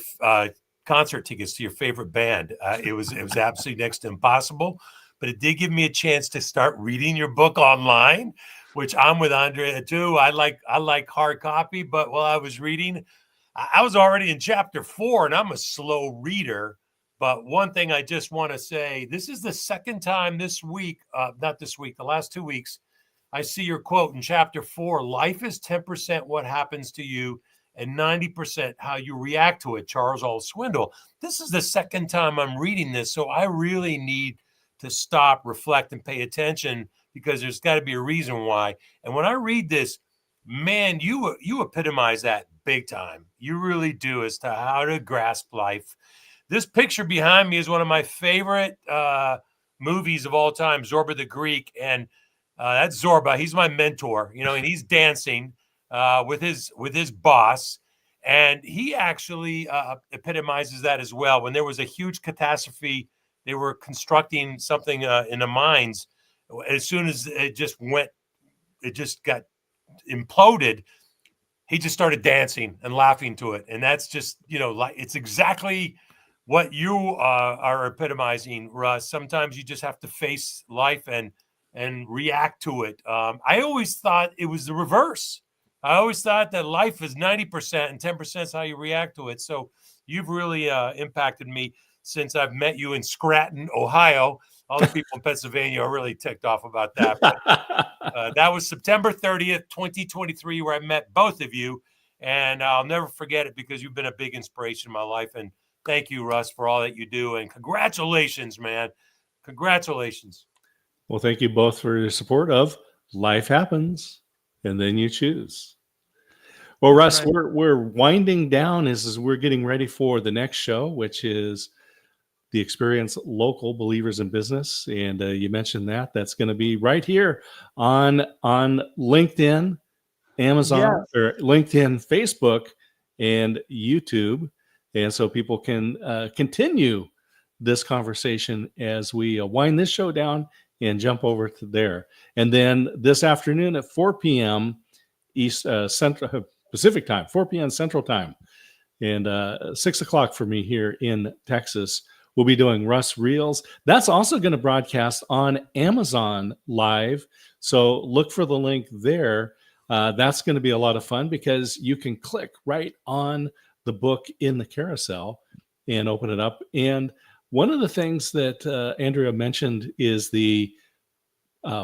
S: concert tickets to your favorite band. It was absolutely next to impossible, but it did give me a chance to start reading your book online, which I'm with Andrea too. I like hard copy, but while I was reading, I was already in chapter 4, and I'm a slow reader. But one thing I just want to say, this is the second time this week, not this week, the last 2 weeks, I see your quote in chapter 4, life is 10% what happens to you and 90% how you react to it, Charles L. Swindoll. This is the second time I'm reading this, so I really need to stop, reflect, and pay attention, because there's got to be a reason why. And when I read this, man, you epitomize that big time. You really do, as to how to grasp life. This picture behind me is one of my favorite movies of all time, Zorba the Greek, and that's Zorba. He's my mentor, and he's dancing with his boss, and he actually epitomizes that as well. When there was a huge catastrophe, they were constructing something in the mines. As soon as it just got imploded, he just started dancing and laughing to it, and that's just like it's exactly what you are epitomizing, Russ. Sometimes you just have to face life and react to it. I always thought it was the reverse. I always thought that life is 90% and 10% is how you react to it. So you've really impacted me since I've met you in Scranton, Ohio. All the people in Pennsylvania are really ticked off about that. But, that was September 30th, 2023, where I met both of you. And I'll never forget it, because you've been a big inspiration in my life. And thank you, Russ, for all that you do. And congratulations, man. Congratulations.
C: Well, thank you both for your support of Life Happens and Then You Choose. Well, Russ, we're winding down as we're getting ready for the next show, which is the Experience Local Believers in Business. And you mentioned that's going to be right here on LinkedIn, Amazon, or LinkedIn, Facebook, and YouTube. And so people can continue this conversation as we wind this show down and jump over to there. And then this afternoon at 4 p.m. Pacific time, 4 p.m. Central time, and 6 o'clock for me here in Texas, we'll be doing Russ Reels. That's also going to broadcast on Amazon Live. So look for the link there. That's going to be a lot of fun because you can click right on the book in the carousel and open it up. And one of the things that Andrea mentioned is the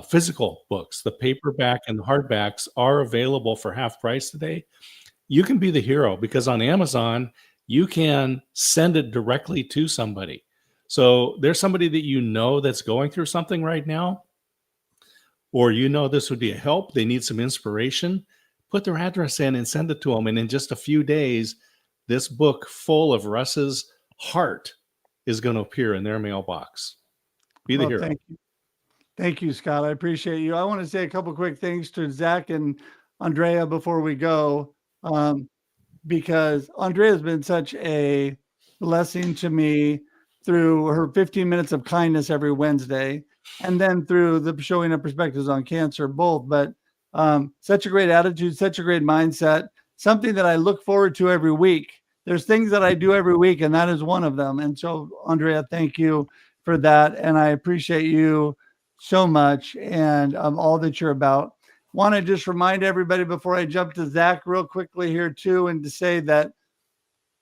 C: physical books. The paperback and the hardbacks are available for half price today. You can be the hero because on Amazon, you can send it directly to somebody. So there's somebody that you know that's going through something right now, or you know this would be a help. They need some inspiration. Put their address in and send it to them. And in just a few days, this book full of Russ's heart is going to appear in their mailbox. Be the
A: Well,
C: hero.
A: thank you. Thank you, Scott. I appreciate you. I want to say a couple quick things to Zach and Andrea before we go, because Andrea has been such a blessing to me through her 15 minutes of kindness every Wednesday, and then through the showing up perspectives on cancer, both. But such a great attitude, such a great mindset, something that I look forward to every week. There's things that I do every week, and that is one of them. And so, Andrea, thank you for that. And I appreciate you so much and all that you're about. Want to just remind everybody before I jump to Zach real quickly here too, and to say that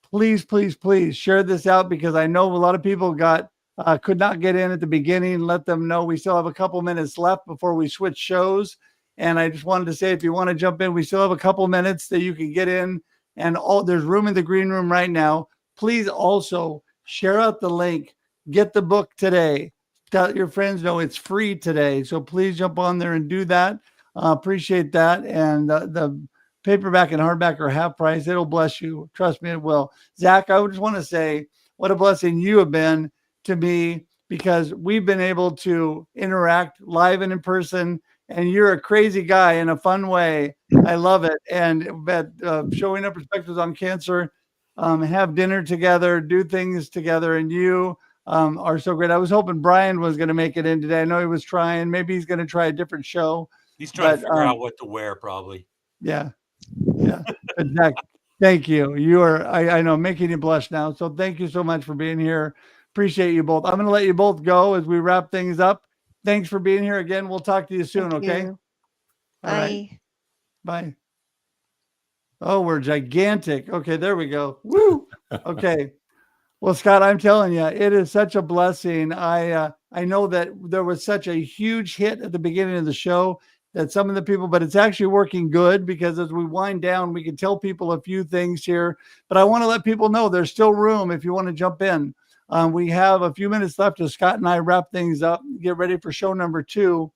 A: please, please, please share this out, because I know a lot of people could not get in at the beginning. Let them know we still have a couple minutes left before we switch shows. And I just wanted to say, if you want to jump in, we still have a couple minutes that you can get in, and there's room in the green room right now. Please also share out the link. Get the book today. Let your friends know it's free today. So please jump on there and do that. Appreciate that. And the paperback and hardback are half price. It'll bless you. Trust me, it will. Zach, I just want to say what a blessing you have been to me, because we've been able to interact live and in person. And you're a crazy guy in a fun way. I love it. And showing up perspectives on cancer, have dinner together, do things together, and you are so great. I was hoping Brian was going to make it in today. I know he was trying. Maybe he's going to try a different show.
S: He's trying to figure out what to wear, probably.
A: Yeah. But Zach, thank you. You are, I know, making you blush now. So thank you so much for being here. Appreciate you both. I'm going to let you both go as we wrap things up. Thanks for being here again. We'll talk to you soon.
R: Thank
A: Okay.
R: you.
A: All right. Bye. Oh, we're gigantic. Okay. There we go. Woo. Okay. Well, Scott, I'm telling you, it is such a blessing. I know that there was such a huge hit at the beginning of the show that some of the people, but it's actually working good, because as we wind down, we can tell people a few things here. But I want to let people know there's still room if you want to jump in. We have a few minutes left as Scott and I wrap things up, get ready for show number 2.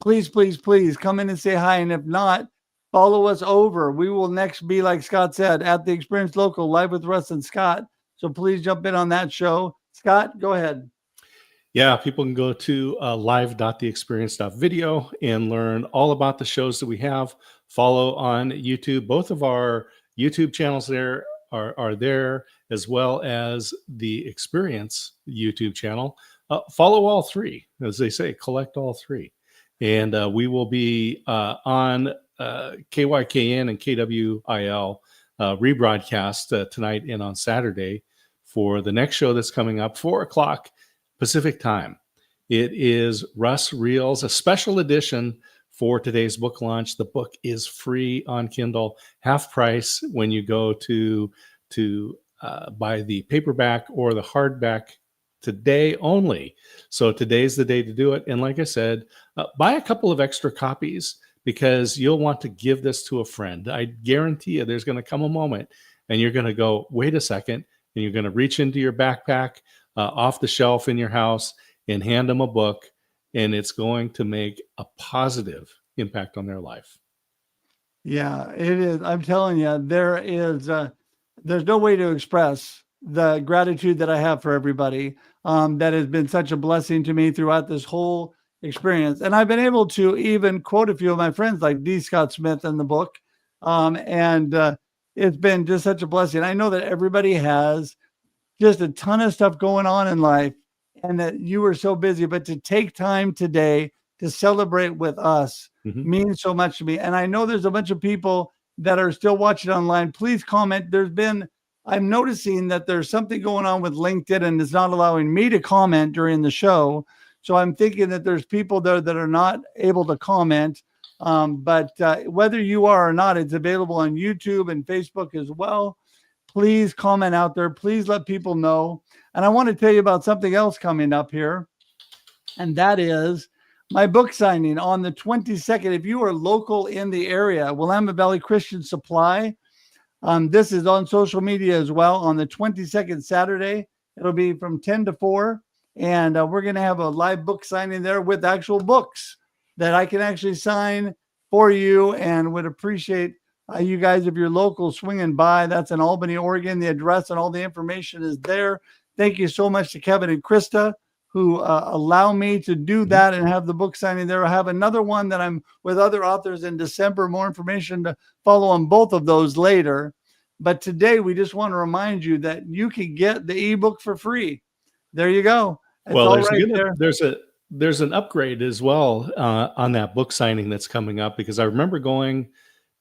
A: Please, please, please come in and say hi. And if not, follow us over. We will next be, like Scott said, at the Experience Local, live with Russ and Scott. So please jump in on that show. Scott, go ahead.
C: Yeah, people can go to live.theexperience.video and learn all about the shows that we have. Follow on YouTube. Both of our YouTube channels there are there, as well as the Experience YouTube channel. Follow all three, as they say, collect all three. And we will be on KYKN and KWIL rebroadcast tonight and on Saturday for the next show that's coming up, 4:00 Pacific time. It is Russ Reels, a special edition for today's book launch. The book is free on Kindle, half price when you go to buy the paperback or the hardback today only. So today's the day to do it. And like I said, buy a couple of extra copies, because you'll want to give this to a friend. I guarantee you there's going to come a moment and you're going to go, wait a second, and you're going to reach into your backpack off the shelf in your house and hand them a book, and it's going to make a positive impact on their life.
A: Yeah, it is. I'm telling you, there's no way to express the gratitude that I have for everybody that has been such a blessing to me throughout this whole experience. And I've been able to even quote a few of my friends like D. Scott Smith in the book. It's been just such a blessing. I know that everybody has just a ton of stuff going on in life, and that you were so busy, but to take time today to celebrate with us means so much to me. And I know there's a bunch of people that are still watching online. Please comment. There's been I'm noticing that there's something going on with LinkedIn and it's not allowing me to comment during the show. So I'm thinking that there's people there that are not able to comment. But whether you are or not, it's available on YouTube and Facebook as well. Please comment out there. Please let people know. And I want to tell you about something else coming up here. And that is my book signing on the 22nd. If you are local in the area, Willamette Valley Christian Supply. This is on social media as well on the 22nd Saturday. It'll be from 10 to 4. And we're going to have a live book signing there with actual books that I can actually sign for you, and would appreciate you guys, if you're local, swinging by. That's in Albany, Oregon. The address and all the information is there. Thank you so much to Kevin and Krista, who allow me to do that and have the book signing there. I have another one that I'm with other authors in December. More information to follow on both of those later. But today we just want to remind you that you can get the ebook for free. There you go. It's
C: Well,
A: all right there.
C: there's an upgrade as well on that book signing that's coming up, because I remember going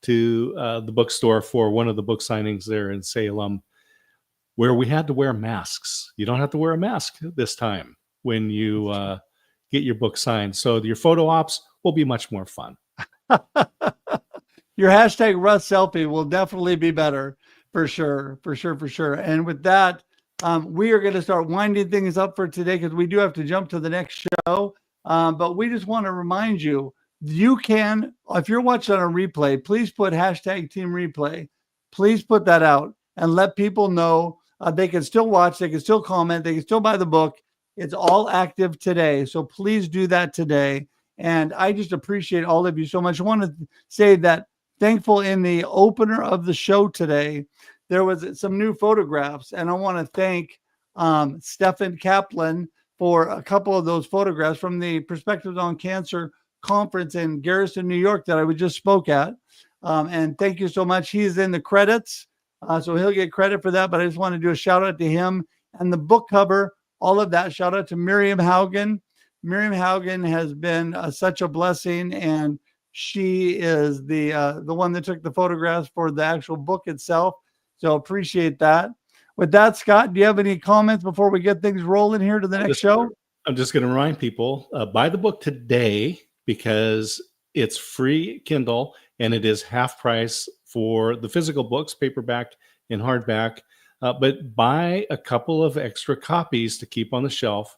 C: to the bookstore for one of the book signings there in Salem, where we had to wear masks. You don't have to wear a mask this time when you get your book signed. So your photo ops will be much more fun.
A: Your hashtag Russ selfie will definitely be better, for sure. And with that, we are going to start winding things up for today, because we do have to jump to the next show. But we just want to remind you, you can, if you're watching on a replay, please put hashtag Team Replay. Please put that out and let people know they can still watch, they can still comment, they can still buy the book. It's all active today. So please do that today. And I just appreciate all of you so much. I want to say that thankful in the opener of the show today, there was some new photographs. And I want to thank Stephen Kaplan for a couple of those photographs from the Perspectives on Cancer conference in Garrison, New York that I just spoke at. And thank you so much. He's in the credits, so he'll get credit for that. But I just want to do a shout out to him and the book cover, all of that. Shout out to Miriam Haugen. Miriam Haugen has been such a blessing, and she is the one that took the photographs for the actual book itself. So appreciate that. With that, Scott, do you have any comments before we get things rolling here to the next show?
C: I'm just going to remind people, buy the book today, because it's free Kindle and it is half price for the physical books, paperback and hardback. But buy a couple of extra copies to keep on the shelf,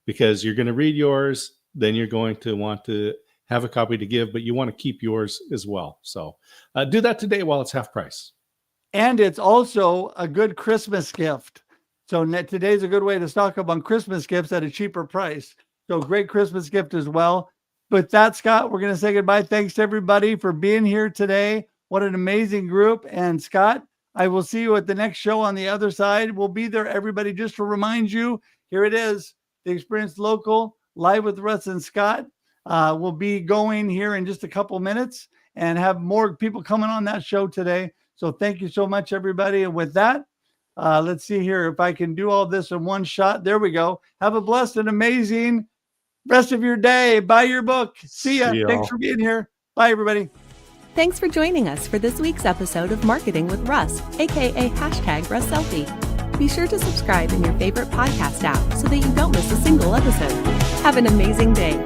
C: because you're going to read yours, then you're going to want to have a copy to give, but you want to keep yours as well. So do that today while it's half price.
A: And it's also a good Christmas gift. So today's a good way to stock up on Christmas gifts at a cheaper price. So great Christmas gift as well. With that, Scott, we're going to say goodbye. Thanks to everybody for being here today. What an amazing group. And Scott, I will see you at the next show on the other side. We'll be there, everybody, just to remind you, here it is, the Experience Local, live with Russ and Scott. We'll be going here in just a couple minutes and have more people coming on that show today. So thank you so much, everybody. And with that, let's see here if I can do all this in one shot. There we go. Have a blessed and amazing rest of your day. Buy your book. See ya. Thanks for being here. Bye, everybody.
B: Thanks for joining us for this week's episode of Marketing with Russ, aka hashtag Russ Selfie. Be sure to subscribe in your favorite podcast app so that you don't miss a single episode. Have an amazing day.